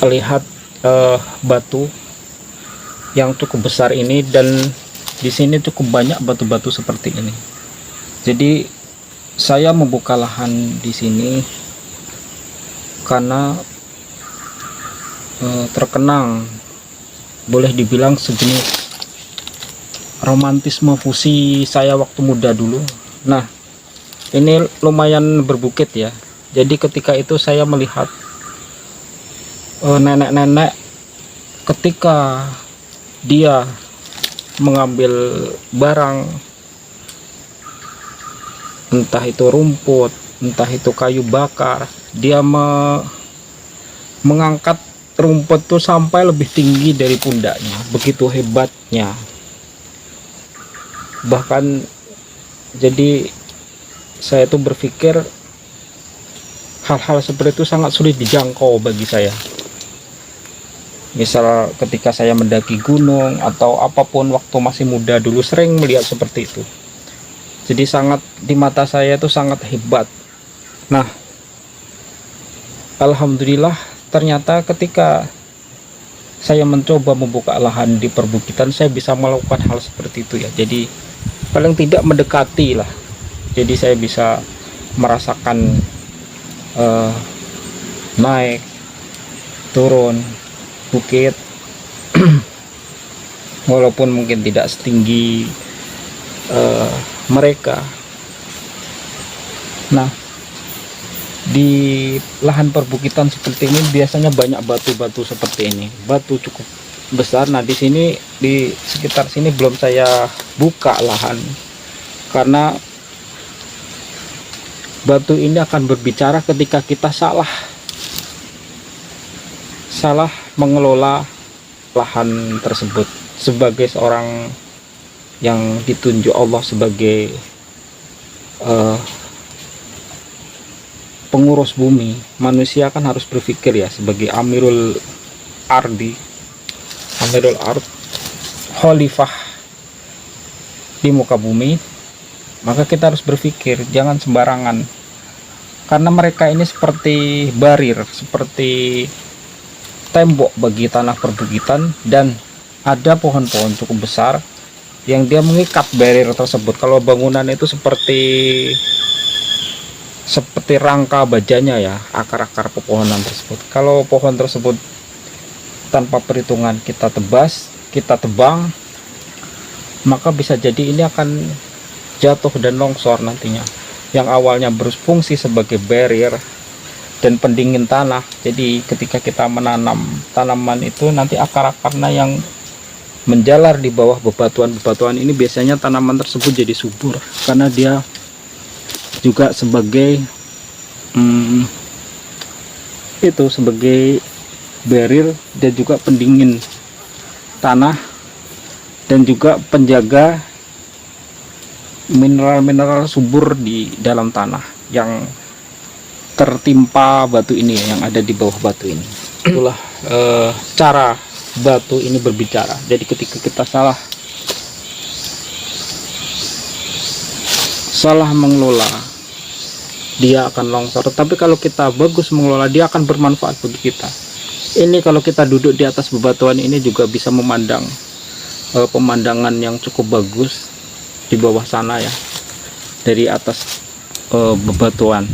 lihat batu yang cukup besar ini, dan di sini cukup banyak batu-batu seperti ini. Jadi saya membuka lahan di sini karena terkenang, boleh dibilang sejenis romantisme fusi saya waktu muda dulu. Nah, ini lumayan berbukit ya. Jadi ketika itu saya melihat nenek-nenek ketika dia mengambil barang, entah itu rumput, entah itu kayu bakar, dia mengangkat rumput tuh sampai lebih tinggi dari pundaknya, begitu hebatnya. Bahkan jadi saya tuh berpikir hal-hal seperti itu sangat sulit dijangkau bagi saya. Misal ketika saya mendaki gunung atau apapun waktu masih muda dulu, sering melihat seperti itu. Jadi sangat, di mata saya itu sangat hebat. Nah, alhamdulillah ternyata ketika saya mencoba membuka lahan di perbukitan, saya bisa melakukan hal seperti itu ya. Jadi paling tidak mendekati lah. Jadi saya bisa merasakan naik turun bukit walaupun mungkin tidak setinggi mereka. Nah, di lahan perbukitan seperti ini biasanya banyak batu-batu seperti ini, batu cukup besar. Nah, di sini, di sekitar sini belum saya buka lahan karena batu ini akan berbicara ketika kita salah mengelola lahan tersebut. Sebagai seorang yang ditunjuk Allah sebagai pengurus bumi, manusia kan harus berpikir ya, sebagai Amirul Ard, Khalifah di muka bumi, maka kita harus berpikir jangan sembarangan, karena mereka ini seperti barir, seperti tembok bagi tanah perbukitan, dan ada pohon-pohon cukup besar yang dia mengikat barir tersebut. Kalau bangunan itu seperti rangka bajanya ya, akar-akar pepohonan tersebut. Kalau pohon tersebut tanpa perhitungan kita tebas, kita tebang, maka bisa jadi ini akan jatuh dan longsor nantinya. Yang awalnya berfungsi sebagai barrier dan pendingin tanah. Jadi ketika kita menanam tanaman itu, nanti akar-akarnya yang menjalar di bawah bebatuan-bebatuan ini, biasanya tanaman tersebut jadi subur karena dia juga sebagai sebagai barrier dan juga pendingin tanah, dan juga penjaga mineral-mineral subur di dalam tanah yang tertimpa batu ini, yang ada di bawah batu ini. Itulah cara batu ini berbicara. Jadi ketika kita salah mengelola, dia akan longsor. Tapi kalau kita bagus mengelola, dia akan bermanfaat bagi kita. Ini kalau kita duduk di atas bebatuan ini juga bisa memandang pemandangan yang cukup bagus di bawah sana ya, dari atas bebatuan.